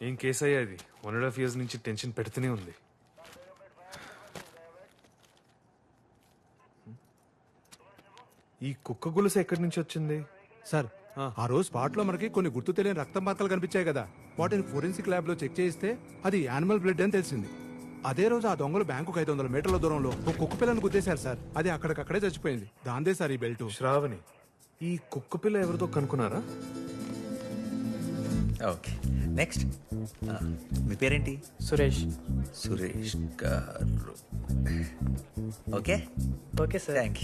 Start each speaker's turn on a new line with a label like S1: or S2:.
S1: ఏం కేసు అయ్యా ఇది 1.5 years నుంచి టెన్షన్ పెడుతూనే ఉంది. ఈ కుక్క గొలుసు ఎక్కడి నుంచి వచ్చింది?
S2: సార్ ఆ రోజు స్పాట్ లో మనకి కొన్ని గుర్తు తెలియని రక్తం మార్కలు కనిపించాయి కదా, వాటిని ఫోరెన్సిక్ ల్యాబ్ లో చెక్ చేయిస్తే అది యానిమల్ బ్లడ్ అని తెలిసింది. అదే రోజు ఆ దొంగలు బ్యాంకుకు 500 మీటర్ల దూరంలో ఒక కుక్క పిల్లని గుద్దేశారు సార్. అది అక్కడికక్కడే చచ్చిపోయింది. దాందే సార్ ఈ బెల్ట్.
S1: శ్రావణి, ఈ కుక్క పిల్ల ఎవరితో కనుక్కున్నారా?
S3: Okay, next. మీ పేరేంటి?
S4: సురేష్.
S3: సురేష్ గారు. Okay
S4: okay sir.
S3: Thank you.